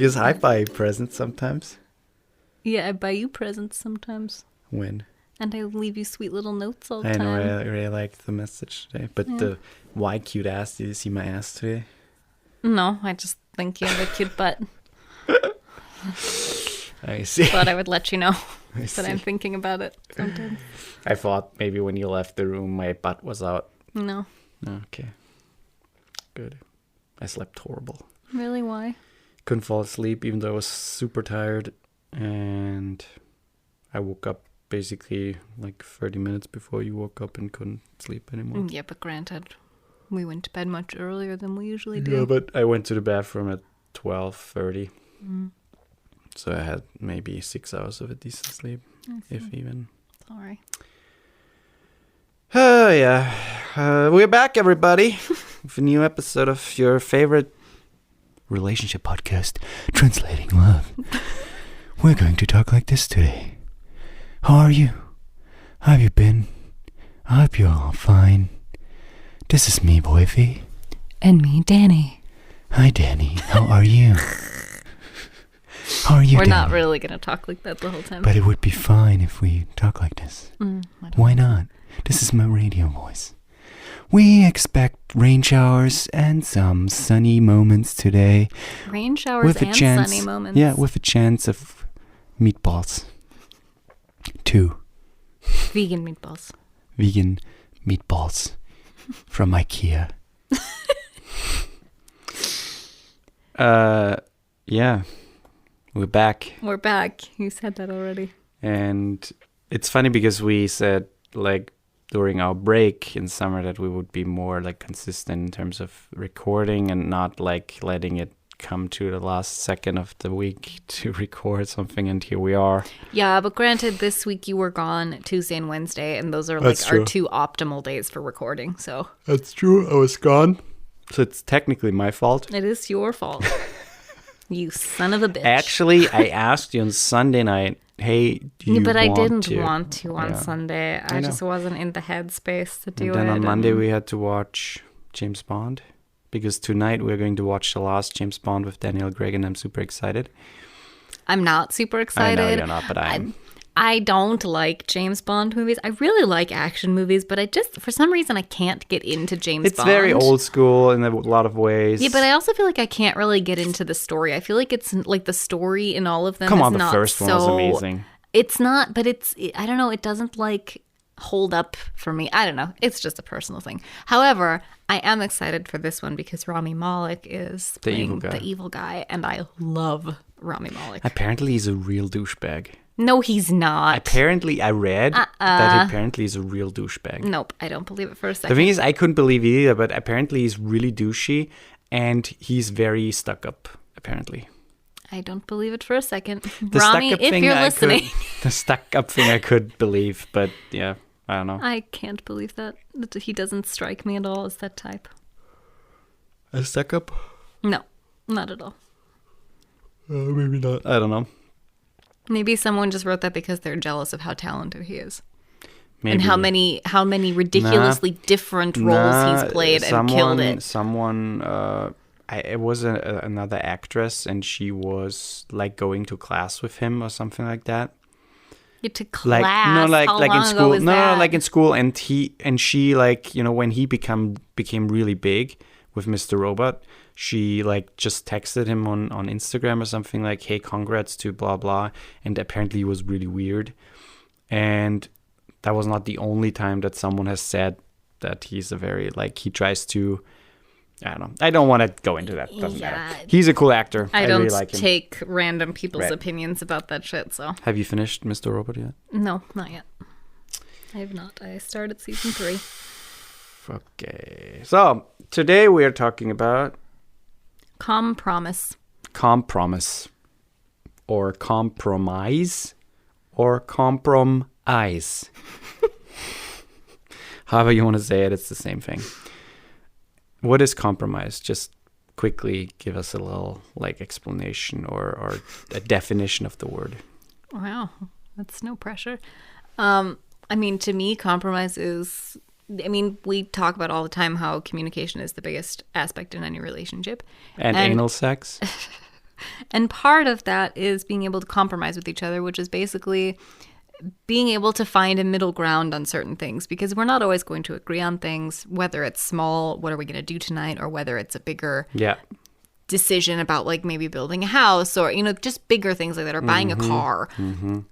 Because I buy presents sometimes. Yeah, I buy you presents sometimes. When? And I leave you sweet little notes all the I time. know, I really liked the message today. But the why cute ass, did you see my ass today? No, I just think you have a cute butt. I see. Thought I would let you know that see. I'm thinking about it sometimes. I thought maybe when you left the room, my butt was out. No. Okay. Good. I slept horrible. Really? Why? Couldn't fall asleep even though I was super tired. And I woke up basically like 30 minutes before you woke up and couldn't sleep anymore. Yeah, but granted, we went to bed much earlier than we usually do. Yeah, but I went to the bathroom at 12:30. So I had maybe 6 hours of a decent sleep, if even. Sorry. Oh, yeah. We're back, everybody, with a new episode of your favorite relationship podcast, Translating Love. We're going to talk like this today. How are you? How have you been? I hope you're all fine. This is me, Woifi. And me, Dani. Hi, Dani. How are you? How are you, We're Dani? not really going to talk like that the whole time. But it would be fine if we talk like this. Why not? This is my radio voice. We expect rain showers and some sunny moments today. Rain showers and sunny moments. Yeah, with a chance of meatballs. 2 Vegan meatballs. vegan meatballs from IKEA. Yeah, we're back. We're back. You said that already. And it's funny because we said like during our break in summer that we would be more like consistent in terms of recording and not like letting it come to the last second of the week to record something, and here we are. Yeah, but granted, this week you were gone Tuesday and Wednesday, and those are like That's true. our 2 optimal days for recording, so. That's true, I was gone. So it's technically my fault. It is your fault. You son of a bitch. Actually, I asked you on Sunday night, hey, do you but I want didn't to? want to on Yeah. Sunday. I know. just wasn't in the headspace to do And then it. on Monday we had to watch James Bond, because tonight we're going to watch the last James Bond with Daniel Craig, and I'm super excited. I'm not super excited. I know you're not, but I'm. I don't like James Bond movies. I really like action movies, but I just, for some reason, I can't get into James It's Bond. very old school in a lot of ways. Yeah, but I also feel like I can't really get into the story. I feel like it's like the story in all of them Come is on, the not first one was so- amazing. It's not, but I don't know, it doesn't like hold up for me. I don't know. It's just a personal thing. However, I am excited for this one because Rami Malek is playing the evil guy, and I love Rami Malek. Apparently he's a real douchebag. No, he's not. Apparently, I read that apparently he's a real douchebag. Nope, I don't believe it for a The second. thing is, I couldn't believe it either, but apparently he's really douchey, and he's very stuck up, apparently. I don't believe it for a second. The Rami, stuck-up if thing you're I listening. the stuck-up thing I could believe, but yeah, I don't know. I can't believe that. He doesn't strike me at all as that type. A stuck-up? No, not at all. Maybe not. I don't know. Maybe someone just wrote that because they're jealous of how talented he is. Maybe. And how many ridiculously different roles he's played and killed it. It was another actress, and she was like going to class with him or something like that. Get to class. Like How in long school. ago was No, that? like in school, and she like, you know, when he became really big with Mr. Robot, she like just texted him on Instagram or something like, hey, congrats to blah blah, and apparently it was really weird. And that was not the only time that someone has said that he's a very, like, he tries to, I don't know. I don't want to go into that. Doesn't matter. He's a cool actor. I really don't like him. take random people's Right. opinions about that shit, so. Have you finished Mr. Robot yet? No, not yet. I have not. I started season 3. Okay. So, today we are talking about Compromise. compromise, or compromise, or compromise. However you want to say it, it's the same thing. What is compromise? Just quickly give us a little like explanation or a definition of the word. Wow, that's no pressure. I mean, to me, compromise is, I mean, we talk about all the time how communication is the biggest aspect in any relationship. And anal sex? And part of that is being able to compromise with each other, which is basically being able to find a middle ground on certain things, because we're not always going to agree on things, whether it's small, what are we going to do tonight, or whether it's a bigger decision about like maybe building a house or, just bigger things like that, or buying a car.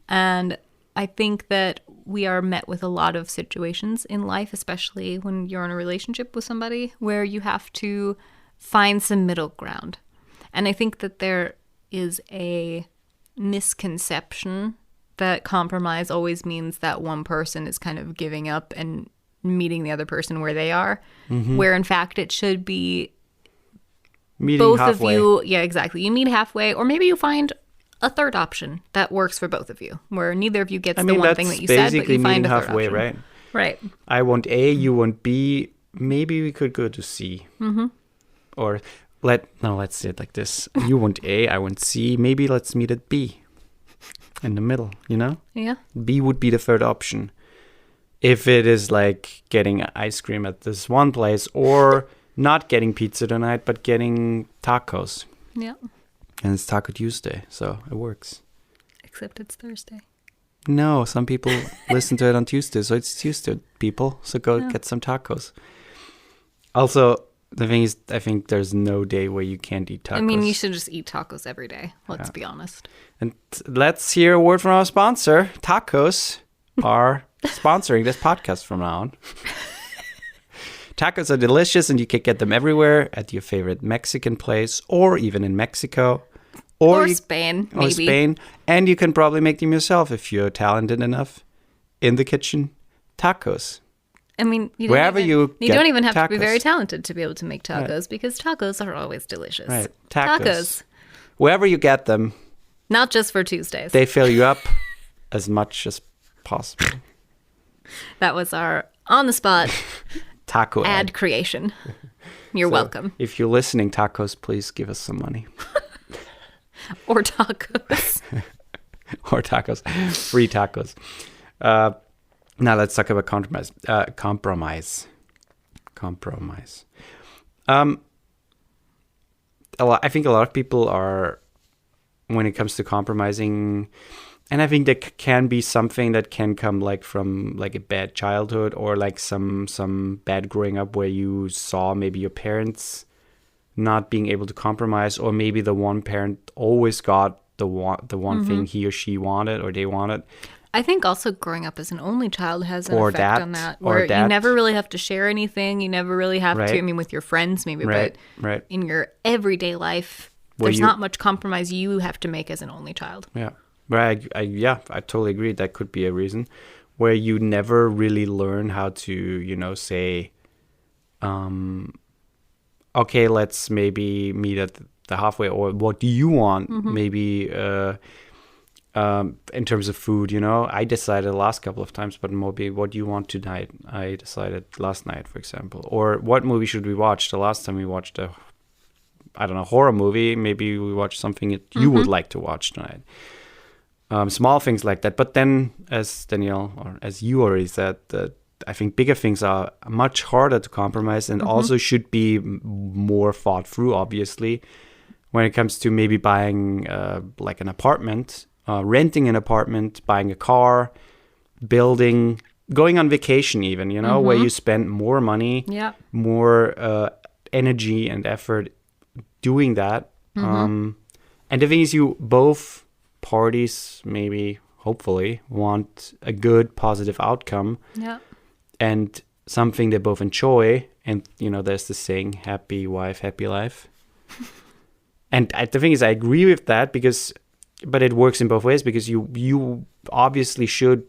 And I think that we are met with a lot of situations in life, especially when you're in a relationship with somebody, where you have to find some middle ground. And I think that there is a misconception that compromise always means that one person is kind of giving up and meeting the other person where they are, where in fact it should be meeting both halfway. of you. Yeah, exactly. You meet halfway, or maybe you find a third option that works for both of you, where neither of you gets the one thing that you said, but you find a third halfway, option. right? Right. I want A, you want B. Maybe we could go to C. Or let's say it like this. You want A, I want C. Maybe let's meet at B. In the middle, Yeah. B would be the third option. If it is like getting ice cream at this one place, or not getting pizza tonight, but getting tacos. Yeah. And it's Taco Tuesday, so it works. Except it's Thursday. No, some people listen to it on Tuesday, so it's Tuesday, people. So go get some tacos. Also, the thing is, I think there's no day where you can't eat tacos. I mean, you should just eat tacos every day. Let's be honest. And let's hear a word from our sponsor. Tacos are sponsoring this podcast from now on. Tacos are delicious, and you can get them everywhere at your favorite Mexican place, or even in Mexico. Or Spain, maybe. Or Spain. And you can probably make them yourself if you're talented enough in the kitchen. Tacos. I mean, you don't even have tacos. to be very talented to be able to make tacos, because tacos are always delicious. Right. Tacos. Wherever you get them. Not just for Tuesdays. They fill you up as much as possible. That was our on-the-spot taco ad creation. You're welcome. If you're listening, tacos, please give us some money. Or tacos. Or tacos. Free tacos. Now let's talk about compromise. Compromise. I think a lot of people are, when it comes to compromising, and I think that can be something that can come like from like a bad childhood, or like some bad growing up where you saw maybe your parents not being able to compromise, or maybe the one parent always got the one thing he or she wanted, or they wanted. I think also growing up as an only child has an effect on that, where you never really have to share anything. You never really have to, I mean, with your friends maybe, but in your everyday life, there's not much compromise you have to make as an only child. Yeah. Right. I totally agree. That could be a reason where you never really learn how to, say, okay, let's maybe meet at the halfway, or what do you want? Maybe, in terms of food, I decided the last couple of times, but maybe what do you want tonight? I decided last night, for example. Or what movie should we watch? The last time we watched a horror movie, maybe we watch something that you would like to watch tonight. Small things like that. But then, as Danielle, or as you already said, that I think bigger things are much harder to compromise, and also should be more thought through, obviously, when it comes to maybe buying like an apartment, renting an apartment, buying a car, building, going on vacation even, where you spend more money, more energy and effort doing that. And the thing is, both parties maybe, hopefully, want a good, positive outcome. Yeah. And something they both enjoy. And, there's the saying, happy wife, happy life. And the thing is, I agree with that, but it works in both ways, because you obviously should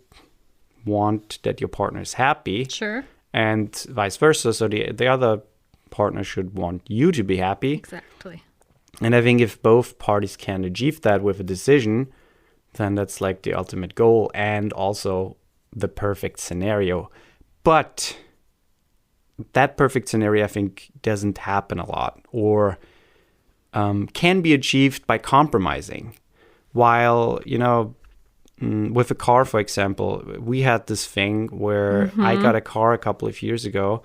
want that your partner is happy. Sure. And vice versa. So the other partner should want you to be happy. Exactly. And I think if both parties can achieve that with a decision, then that's like the ultimate goal, and also the perfect scenario. But that perfect scenario, I think, doesn't happen a lot, or can be achieved by compromising. While, with a car, for example, we had this thing where I got a car a couple of years ago,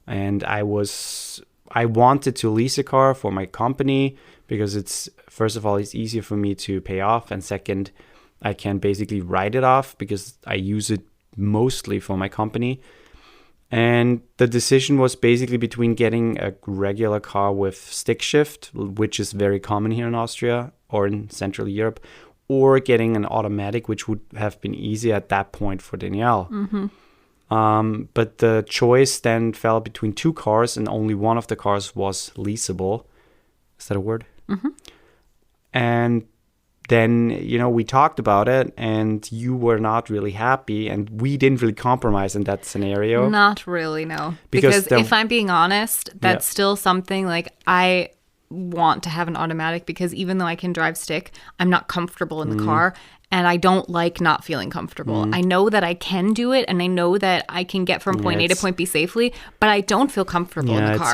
and I was I wanted to lease a car for my company because it's, first of all, it's easier for me to pay off. And second, I can basically write it off because I use it mostly for my company. And the decision was basically between getting a regular car with stick shift, which is very common here in Austria or in Central Europe, or getting an automatic, which would have been easy at that point for Danielle. But the choice then fell between two cars, and only one of the cars was leasable. Is that a word? And then, we talked about it, and you were not really happy, and we didn't really compromise in that scenario. Not really, no. Because if I'm being honest, that's still something like I want to have an automatic, because even though I can drive stick, I'm not comfortable in the car, and I don't like not feeling comfortable. I know that I can do it, and I know that I can get from point A to point B safely, but I don't feel comfortable in the car.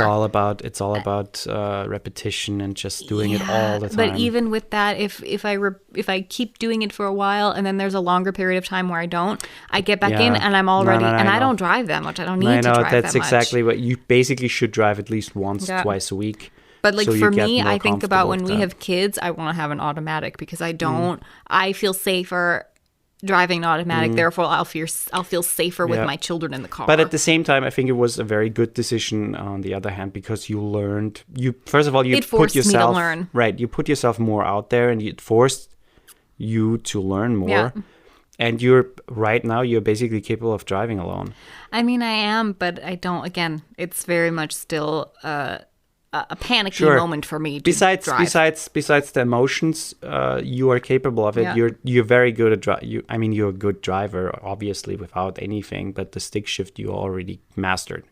It's all about repetition and just doing it all the time. But even with that, if I keep doing it for a while, and then there's a longer period of time where I don't, I get back in, and I'm already, I don't drive that much. I don't need to drive that much. That's exactly what you basically should drive at least once, twice a week. But like for me, I think about when we have kids, I want to have an automatic because I feel safer driving an automatic. Therefore, I'll feel safer with my children in the car. But at the same time, I think it was a very good decision on the other hand, because you learned, first of all, you put yourself, me to learn. Right, you put yourself more out there, and it forced you to learn more. Yeah. And you're basically capable of driving alone. I mean, I am, but I don't, again, it's very much still a panicky moment for me to drive. Besides the emotions, you are capable of it. Yeah. You're very good at you're a good driver, obviously, without anything. But the stick shift you already mastered,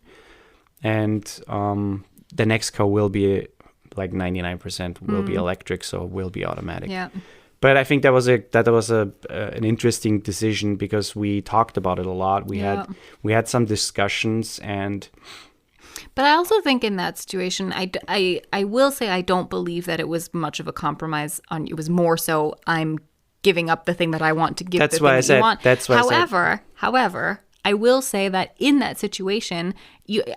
and the next car will be like 99% will be electric, so it will be automatic. Yeah. But I think that was an interesting decision because we talked about it a lot. We had some discussions and. But I also think in that situation, I will say I don't believe that it was much of a compromise. It was more so I'm giving up the thing that I want to give. That's why I said. That's why. However, I will say that in that situation,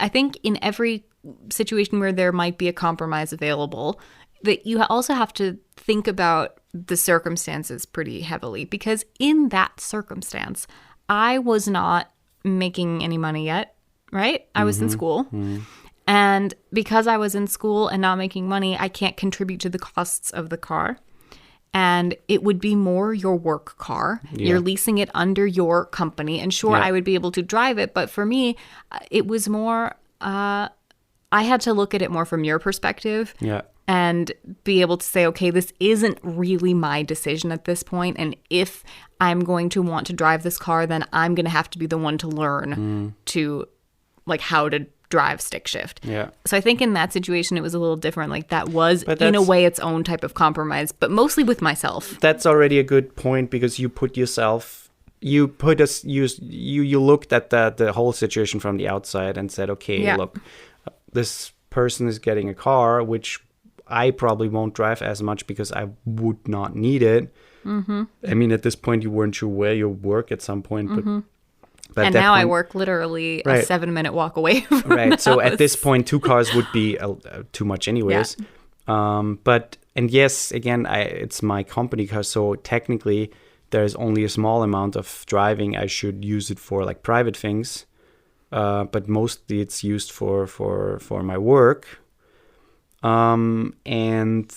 I think in every situation where there might be a compromise available, that you also have to think about the circumstances pretty heavily, because in that circumstance, I was not making any money yet. Right? I was in school. And because I was in school and not making money, I can't contribute to the costs of the car. And it would be more your work car. Yeah. You're leasing it under your company. And sure, I would be able to drive it. But for me, it was more, I had to look at it more from your perspective. Yeah. And be able to say, okay, this isn't really my decision at this point. And if I'm going to want to drive this car, then I'm going to have to be the one to learn to like how to drive stick shift. Yeah. So I think in that situation, it was a little different. Like that was in a way its own type of compromise, but mostly with myself. That's already a good point because you looked at the whole situation from the outside and said, okay, look, this person is getting a car, which I probably won't drive as much because I would not need it. I mean, at this point, you weren't sure where you work at some point, but and now I work literally a 7-minute walk away from the house. So at this point, 2 cars would be too much anyways. Yeah. And yes, again, it's my company car. So technically, there's only a small amount of driving. I should use it for like private things. But mostly it's used for my work. And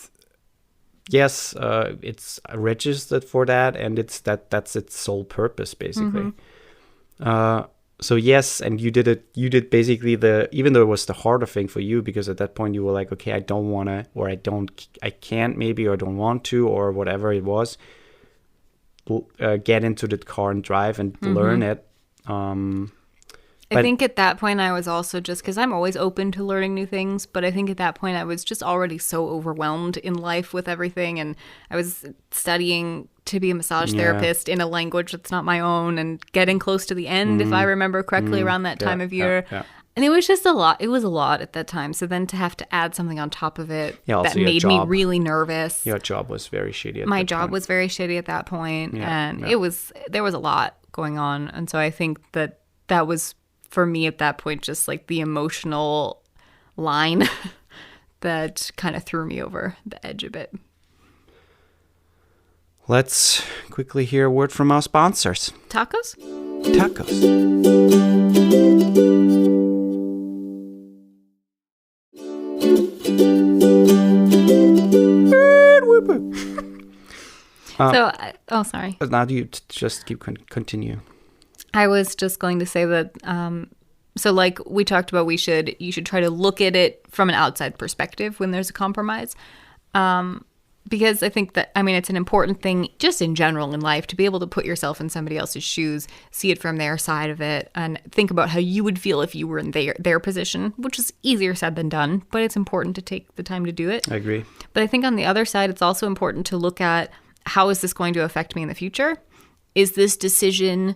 yes, it's registered for that. And that's its sole purpose, basically. So yes, and you did basically even though it was the harder thing for you, because at that point you were like, okay, I don't want to, or I can't maybe, or don't want to, or whatever it was, get into the car and drive and learn it. I think at that point I was also just, because I'm always open to learning new things, but I think at that point I was just already so overwhelmed in life with everything, and I was studying to be a massage therapist in a language that's not my own, and getting close to the end, if I remember correctly, around that time of year. And it was just a lot. It was a lot at that time. So then to have to add something on top of it that made me really nervous. Your job was very shitty. My job was very shitty at that point, and there was a lot going on. And so I think that was, for me at that point, just like the emotional line that kind of threw me over the edge a bit. Let's quickly hear a word from our sponsors. Tacos? Tacos. Sorry. Now you just continue. I was just going to say that, so like we talked about, you should try to look at it from an outside perspective when there's a compromise. Because I think that, it's an important thing just in general in life to be able to put yourself in somebody else's shoes, see it from their side of it, and think about how you would feel if you were in their position, which is easier said than done, but it's important to take the time to do it. I agree. But I think on the other side, it's also important to look at, how is this going to affect me in the future? Is this decision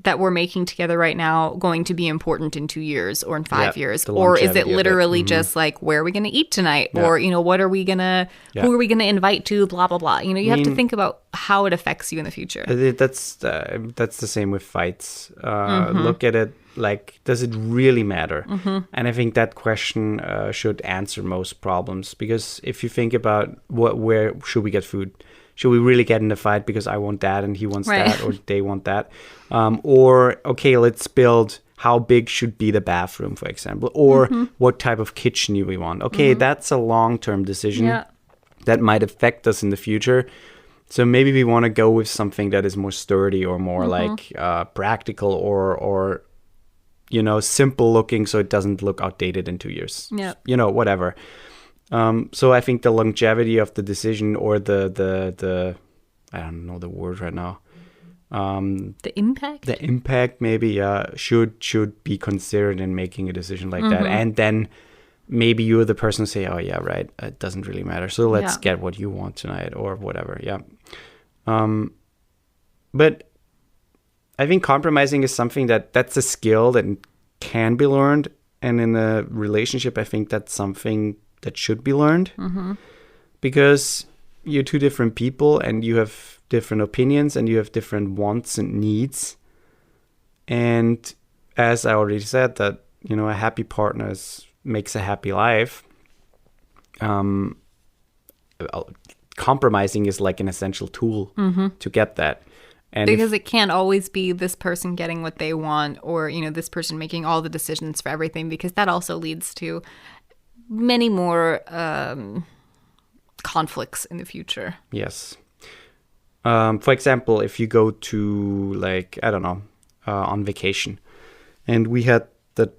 that we're making together right now going to be important in 2 years or in 5 years? Or is it literally just like, where are we going to eat tonight? Yeah. Or, what are we going to, who are we going to invite to, blah, blah, blah. You have to think about how it affects you in the future. That's the same with fights. Look at it like, does it really matter? And I think that question should answer most problems. Because if you think about where should we get food? Should we really get in a fight because I want that and he wants that, or they want that? Or, okay, let's build how big should be the bathroom, for example, or what type of kitchen do we want? Okay, that's a long-term decision that might affect us in the future. So maybe we want to go with something that is more sturdy or more like practical or simple looking, so it doesn't look outdated in 2 years. Yeah. Whatever. So I think the longevity of the decision, or the I don't know the word right now. The impact? The impact maybe should be considered in making a decision like that. And then maybe you're the person who say, oh yeah, right, it doesn't really matter. So let's get what you want tonight or whatever. Yeah. But I think compromising is something that's a skill that can be learned. And in a relationship, I think that's something that should be learned, because you're two different people and you have different opinions and you have different wants and needs. And as I already said, that, a happy partner makes a happy life. Compromising is like an essential tool to get that. And because it can't always be this person getting what they want, or, this person making all the decisions for everything, because that also leads to many more conflicts in the future. Yes. For example, if you go to, like, I don't know, on vacation, and we had that,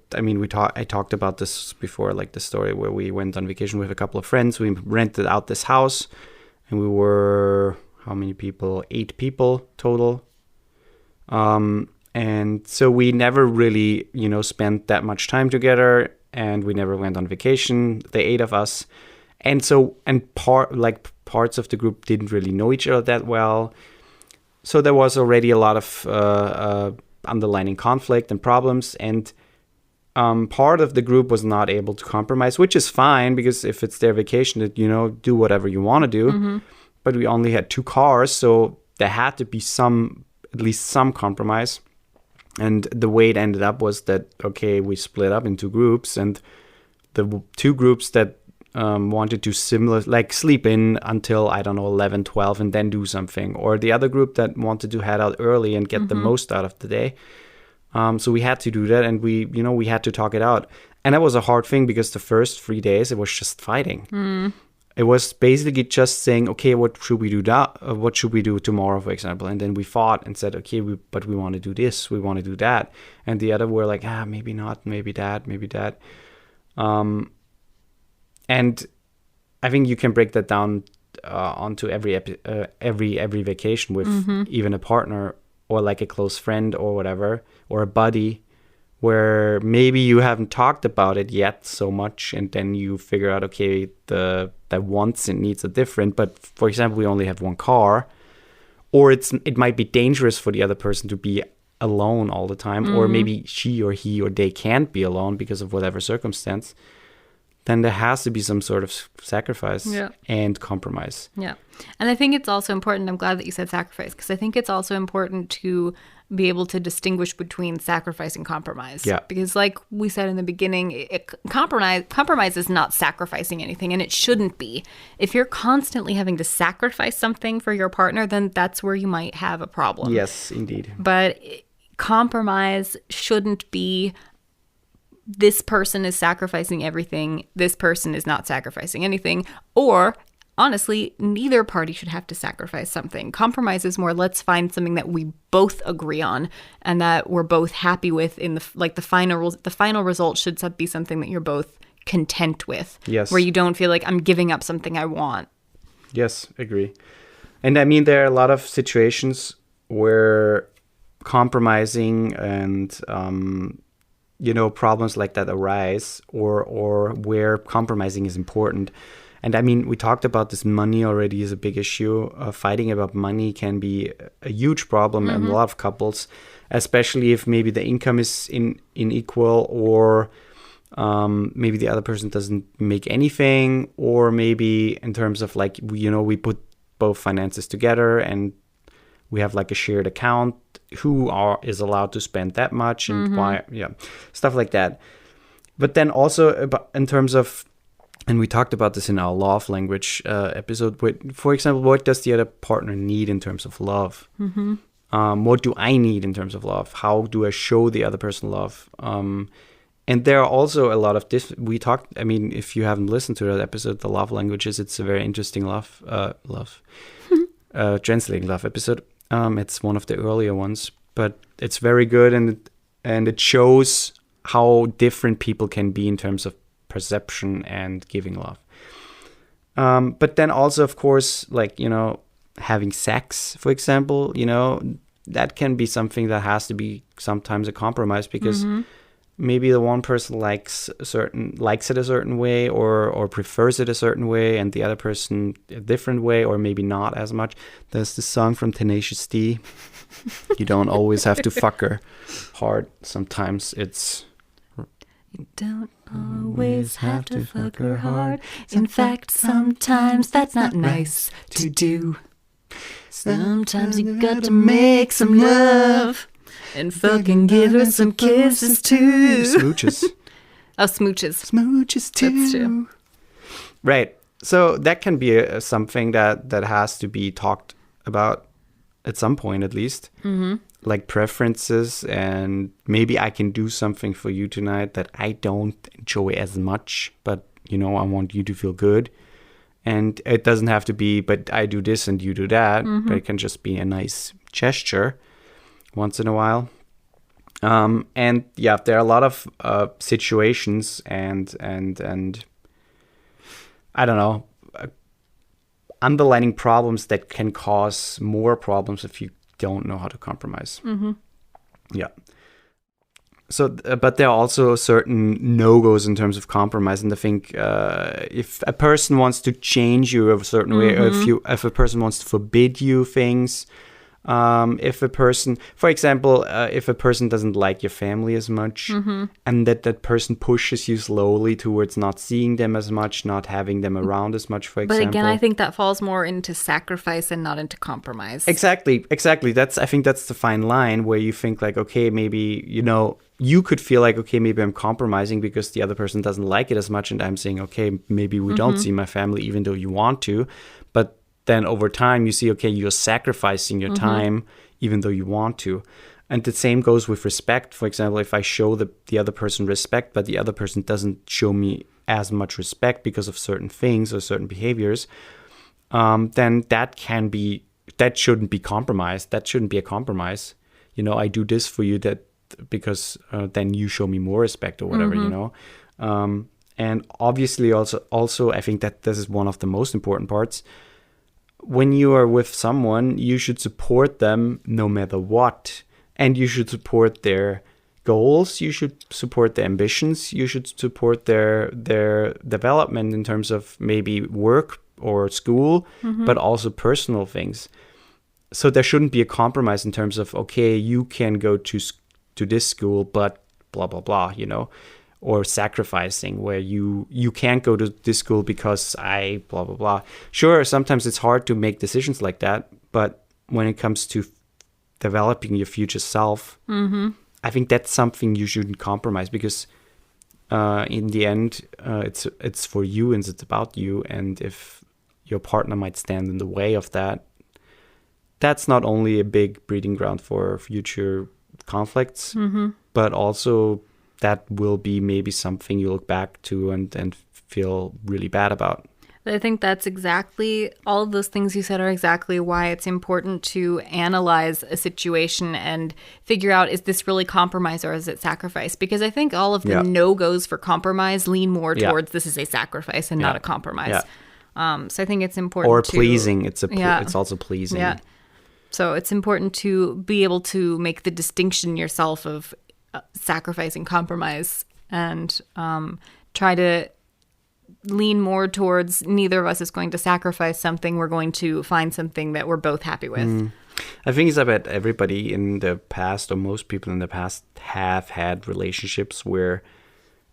I talked about this before, like the story where we went on vacation with a couple of friends. We rented out this house, and we were, how many people? 8 people total. And so we never really, spent that much time together. And we never went on vacation, the 8 of us. And so, parts of the group didn't really know each other that well. So there was already a lot of underlying conflict and problems. And part of the group was not able to compromise, which is fine, because if it's their vacation, do whatever you want to do. But we only had 2 cars, so there had to be at least some compromise. And the way it ended up was that, okay, we split up into groups, and the 2 groups that wanted to sleep in until, 11, 12, and then do something. Or the other group that wanted to head out early and get the most out of the day. So we had to do that, and we had to talk it out. And that was a hard thing, because the first 3 days, it was just fighting. It was basically just saying, okay, what should we do what should we do tomorrow, for example? And then we fought and said, okay, but we want to do this, we want to do that. And the other were like, maybe not, maybe that. And I think you can break that down onto every vacation with even a partner, or like a close friend or whatever, or a buddy, where maybe you haven't talked about it yet so much, and then you figure out, okay, the wants and needs are different. But for example, we only have 1 car, or it might be dangerous for the other person to be alone all the time, or maybe she or he or they can't be alone because of whatever circumstance. Then there has to be some sort of sacrifice and compromise. Yeah. And I think it's also important, I'm glad that you said sacrifice, because I think it's also important to be able to distinguish between sacrifice and compromise. Yeah. Because like we said in the beginning, compromise is not sacrificing anything, and it shouldn't be. If you're constantly having to sacrifice something for your partner, then that's where you might have a problem. Yes, indeed. But compromise shouldn't be this person is sacrificing everything, this person is not sacrificing anything, or honestly, neither party should have to sacrifice something. Compromise is more, let's find something that we both agree on and that we're both happy with. In the final result should be something that you're both content with. Yes. Where you don't feel like I'm giving up something I want. Yes, agree. And I mean, there are a lot of situations where compromising and problems like that arise, or where compromising is important. And I mean, we talked about this. Money already is a big issue. Fighting about money can be a huge problem in a lot of couples, especially if maybe the income is unequal, or maybe the other person doesn't make anything, or maybe in terms of like, we put both finances together and we have like a shared account. Who is allowed to spend that much and why? Yeah, stuff like that. But then also in terms of, and we talked about this in our love language episode. For example, what does the other partner need in terms of love? What do I need in terms of love? How do I show the other person love? And there are also a lot of this. We talked. I mean, if you haven't listened to that episode, the love languages, it's a very interesting translating love episode. It's one of the earlier ones, but it's very good, and it shows how different people can be in terms of perception and giving love. But then also, of course, like, having sex, for example, that can be something that has to be sometimes a compromise, because maybe the one person likes it a certain way, or prefers it a certain way, and the other person a different way, or maybe not as much. There's this song from Tenacious D. You don't always have to fuck her hard. Sometimes it's... You don't always have to fuck her hard. In fact, sometimes that's not nice to do. Sometimes you got to make some love and fucking give her some kisses too. Smooches. Oh, smooches. Smooches too. That's true. Right. So that can be something that has to be talked about at some point, at least. Like preferences, and maybe I can do something for you tonight that I don't enjoy as much, but I want you to feel good. And it doesn't have to be, but I do this and you do that, but it can just be a nice gesture once in a while. And yeah, there are a lot of situations and I don't know, underlying problems that can cause more problems if you don't know how to compromise. Yeah. So, but there are also certain no-goes in terms of compromise. And I think if a person wants to change you a certain way, or if a person wants to forbid you things, if a person, for example, if a person doesn't like your family as much, and that person pushes you slowly towards not seeing them as much, not having them around as much, for example. But again, I think that falls more into sacrifice and not into compromise. Exactly. I think that's the fine line where you think like, okay, maybe, you could feel like, okay, maybe I'm compromising because the other person doesn't like it as much, and I'm saying, okay, maybe we don't see my family even though you want to. But then over time you see, okay, you're sacrificing your time even though you want to. And the same goes with respect. For example, if I show the other person respect, but the other person doesn't show me as much respect because of certain things or certain behaviors, then that shouldn't be compromised. That shouldn't be a compromise. I do this for you because then you show me more respect or whatever, and obviously also I think that this is one of the most important parts. When you are with someone, you should support them no matter what. And you should support their goals. You should support their ambitions. You should support their development in terms of maybe work or school, but also personal things. So there shouldn't be a compromise in terms of, okay, you can go to this school, but blah, blah, blah, or sacrificing where you can't go to this school because I blah, blah, blah. Sure, sometimes it's hard to make decisions like that, but when it comes to developing your future self, I think that's something you shouldn't compromise, because in the end, it's for you and it's about you. And if your partner might stand in the way of that, that's not only a big breeding ground for future conflicts, but also that will be maybe something you look back to and feel really bad about. I think that's exactly, all of those things you said are exactly why it's important to analyze a situation and figure out, is this really compromise or is it sacrifice? Because I think all of the no-goes for compromise lean more towards this is a sacrifice and not a compromise. So I think it's important or pleasing. It's also pleasing. Yeah. So it's important to be able to make the distinction yourself of sacrifice and compromise, and try to lean more towards neither of us is going to sacrifice something. We're going to find something that we're both happy with. I think it's about everybody in the past, or most people in the past, have had relationships where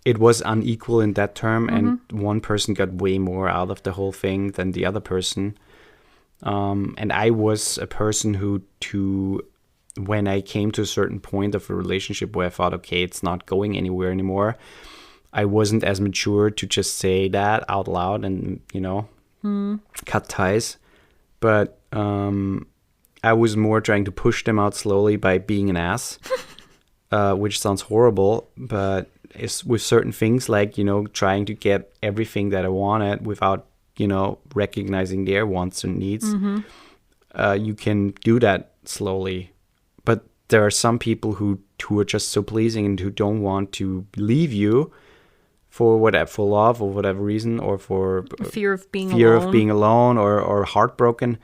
it was unequal in that term, and one person got way more out of the whole thing than the other person. And I was a person who, when I came to a certain point of a relationship where I thought, okay, it's not going anywhere anymore, I wasn't as mature to just say that out loud and, cut ties. But I was more trying to push them out slowly by being an ass, which sounds horrible, but it's with certain things like, trying to get everything that I wanted without, recognizing their wants and needs. You can do that slowly. But there are some people who are just so pleasing and who don't want to leave you for love or whatever reason, or for fear of being alone or heartbroken,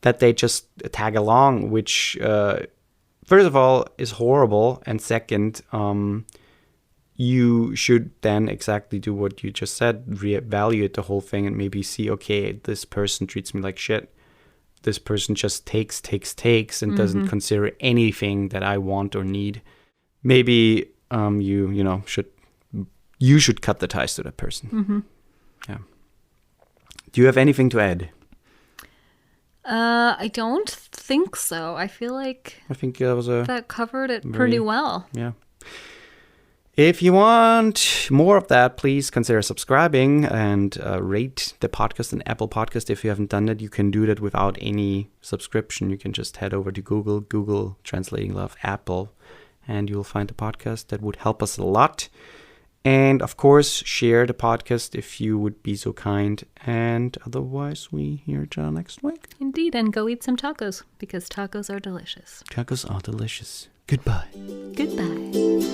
that they just tag along, which first of all is horrible, and second, you should then exactly do what you just said, reevaluate the whole thing and maybe see, okay, this person treats me like shit. This person just takes and doesn't consider anything that I want or need. Maybe you should cut the ties to that person. Yeah. Do you have anything to add? I don't think so. I feel like that covered it pretty well. Yeah. If you want more of that, please consider subscribing and rate the podcast on Apple Podcast. If you haven't done that, you can do that without any subscription. You can just head over to Google Translating Love Apple, and you'll find the podcast. That would help us a lot. And of course, share the podcast if you would be so kind. And otherwise, we hear each other next week. Indeed, and go eat some tacos, because tacos are delicious. Tacos are delicious. Goodbye. Goodbye.